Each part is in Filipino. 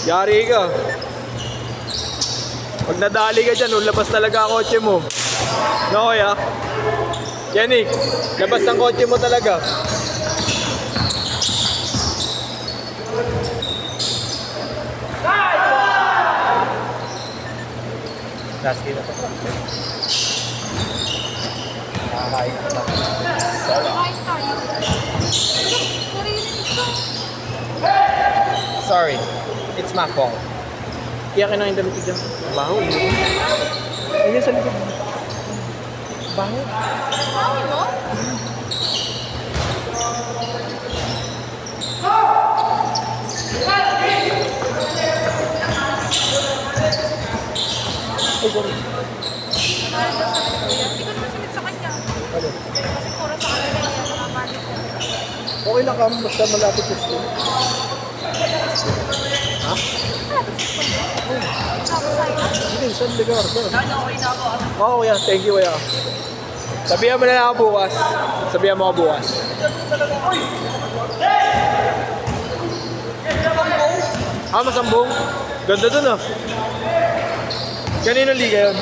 Yari ka. Pag nadali ka dyan, labas talaga ang kotse mo. No, kuya? Yannick, labas ang kotse mo talaga. Last game na to. Nakakain na lang. Sorry, it's my fault. Kaya kinain damit ko dyan. Baho. Ayun sa likod. Baho. Baho mo? Ay, sorry. Hindi ko naman sunod sa kanya. Ano? Kasi puro sa kanila yan, mga market. Okay lang ka, basta malapit sa school. Ha? Tapos sa'yo. Hindi, saan lugar? Oo, kuya. Thank you, kuya. Sabihan mo na lang ako bukas. Sabihan mo ako bukas. Ah, Masambong? Ganda dun ah. Kanino liga yun?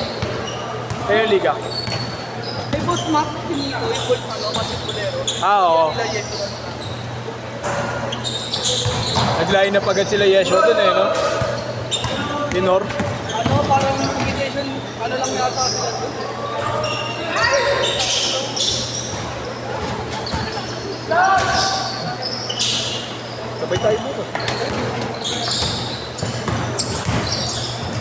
Kanino liga? May boss Mac, hindi ko yung gold kasi pulero. Ah, oo. Naglayin na pagad sila Yesho dun eh, no? Tinor. Ano, parang invitation, ano lang yata sila doon. Sabay tayo bukas.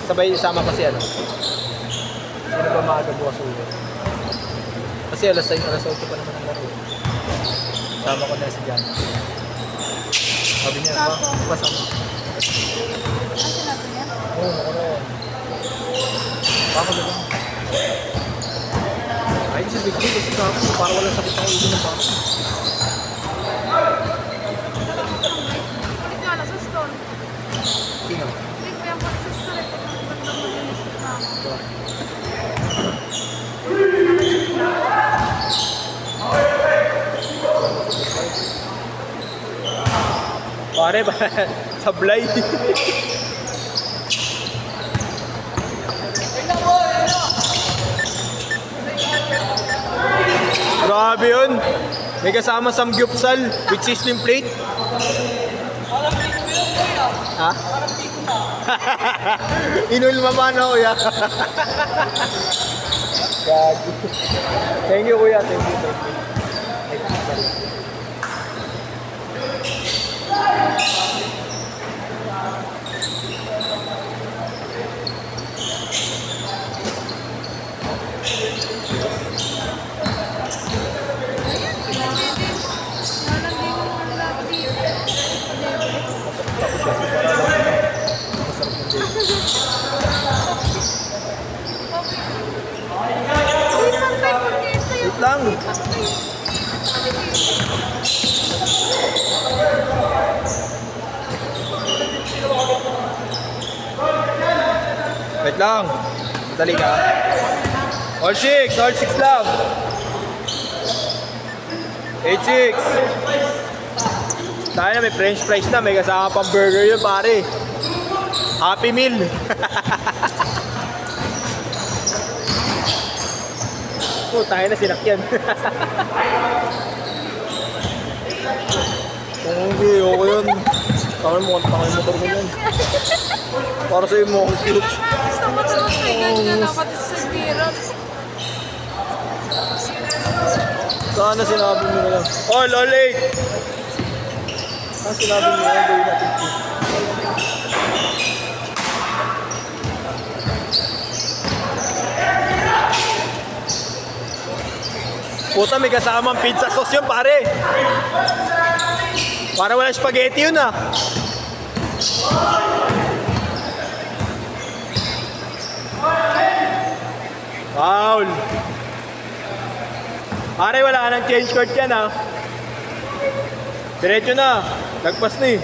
Sabay sama pa si ano? Sino ba maaga bukas ulit? Kasi alas 8 pa naman ang laro. Sama ko na si Jan. Sabi niya, pasama. Ano sinabi niya? Oo, nakuroon. Baka na lang. Ay, kasi big deal kasi kako. Para walang sakit ang ulo ng baka. Kulit nga lang sa store. Sino? Kulit mo yung kulit sa store. Ito yung ganda mo yung mama. Pare ba? Sablay. Grabe yun. May kasama samgyupsal with system plate. Ha? Inulma pa na kuya. Gagi. Thank you kuya. Thank you. Wait lang. Wait lang. Dali ka. All 6 lang. 8-6. Tayo na may french fries na. May kasama pang burger yun pare. Happy meal. Oh, tayo na sinakyan. Kung hindi, okay yun. Tangin mo motor mo yan. Para sa'yo mo akong cute. Gusto ko tulog sa ganyan. Dapat sa biran. Sana sinabi mo na lang. All 8! Saan sinabi mo na lang, gawin natin cute. Puta, may kasamang pizza sauce yun, pare. Para walang spaghetti yun, ah. Foul. Pare, wala ka ng change court yan, ah. Diretso na. Lagpas na eh.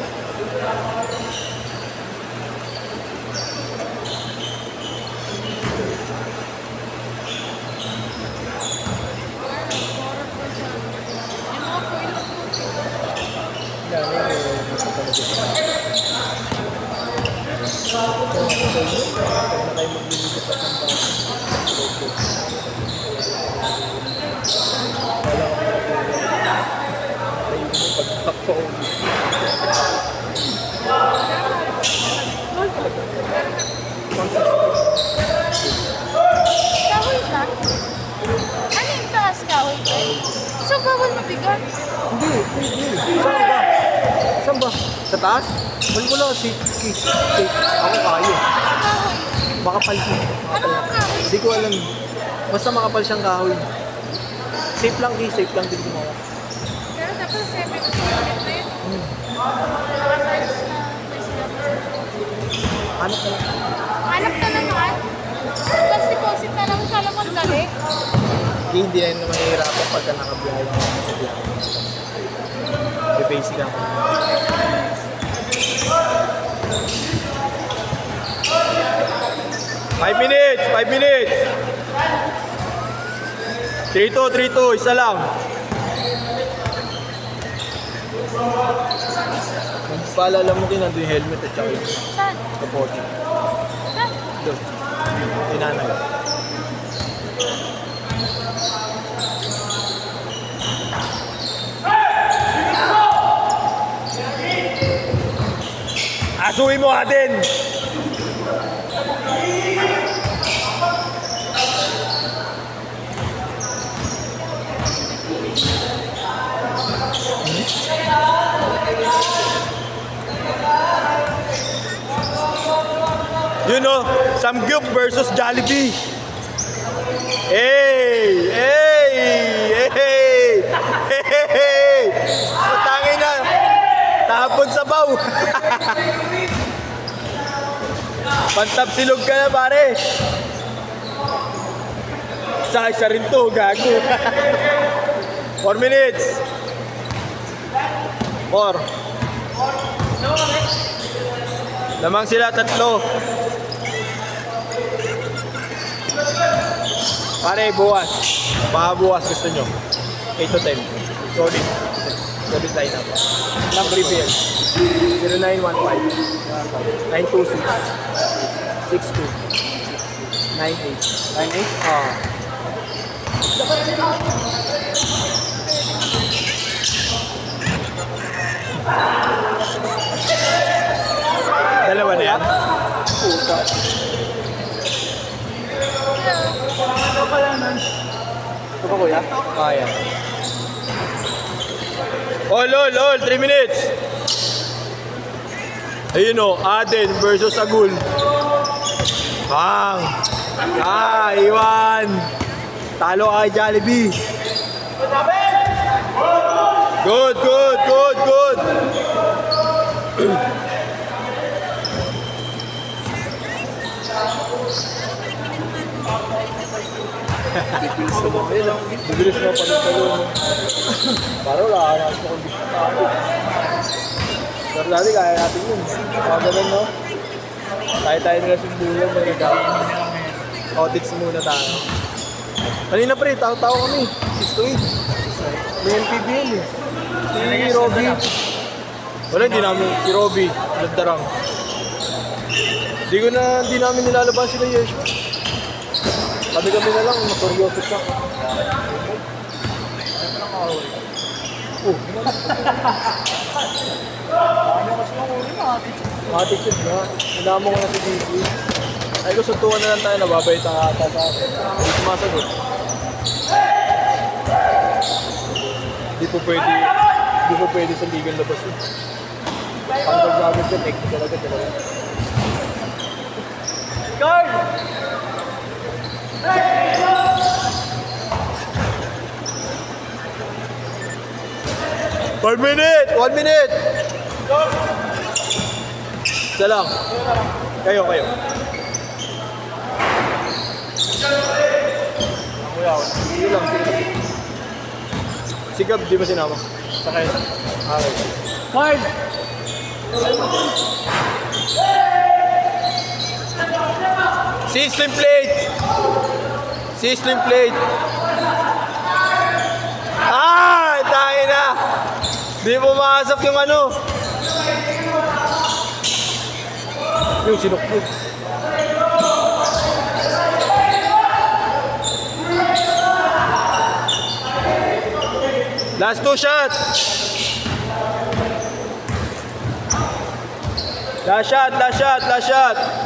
Kahoy ka? Ano yung taas kahoy ka? So, bawal mabigat? Hindi. Saan ba? Saan ba? Sa taas? Wala, safe. Ako kaya. Kahoy. Makapal ko. Ano ang kahoy? Hindi ko alam. Basta makapal siyang kahoy. Safe lang din gumawa. Pero dapat 7 kilometer na yun. Nakatimes na may sinabi. Ano ka lang? Anak na naman. Tapos deposit na lang sa lamang dali. Hindi na naman nahihirapan pagka nakabiyahe mo sa biyahe. Basic ako. Five minutes! 3-2, isa lang. Paalala mo kin, nandun yung helmet at saka yung Saan? kapote. Saan? Doon. Tinanay. Asuhin mo atin! You know, Samgyup versus Jollibee. Hey! Matangin na! Tapon sa baw! Pantap silog ka na, pare! Isa rin to, gago. 4 minutes. 4. Lamang sila, 3. Pare, buwas. Baka buwas gusto nyo. 8 to 10. Solid. Solid line up. Number reveal. 0915 926 62 98. 98? Ah. Dalawa na yan? Puta. Ito pa kuya? Kaya. All, 3 minutes. Ayun o, Aden versus Agul. Bang! Iwan! Talo kay Jollibee. Good! Bibilis na pala talo mo. Parang nakakas mo kung gusto tayo. Pero dati kaya natin yun. Mga ganun, no? Tayo nila simbulan na nagkakaroon. Audits muna tayo. Kanina pre, tao-tao kami. 6 to 8. May NPB yun eh. Si Robby. Wala, hindi namin. Si Robby. Nagdarang. Hindi namin nilalaban sila Yeshua. Kami na lang, makuryoso siya. Matik yun nga. Hinamo ko na si DJ. Ay ko, suntukan na lang tayo, nababay tayo ata sa akin. Hindi sumasagot. Hindi po pwede sa legal labas yun. Ang magbagot yun, technique talaga. Guard! 1 minute! Isa lang. Kayo. Sige lang. Sigab, di ba sinama? Sakay. Okay. Hard! System plate! Tayo na! Di pumasok yung ano. Yung sinukbog. Last 2 shots. Last shot, last shot, last shot.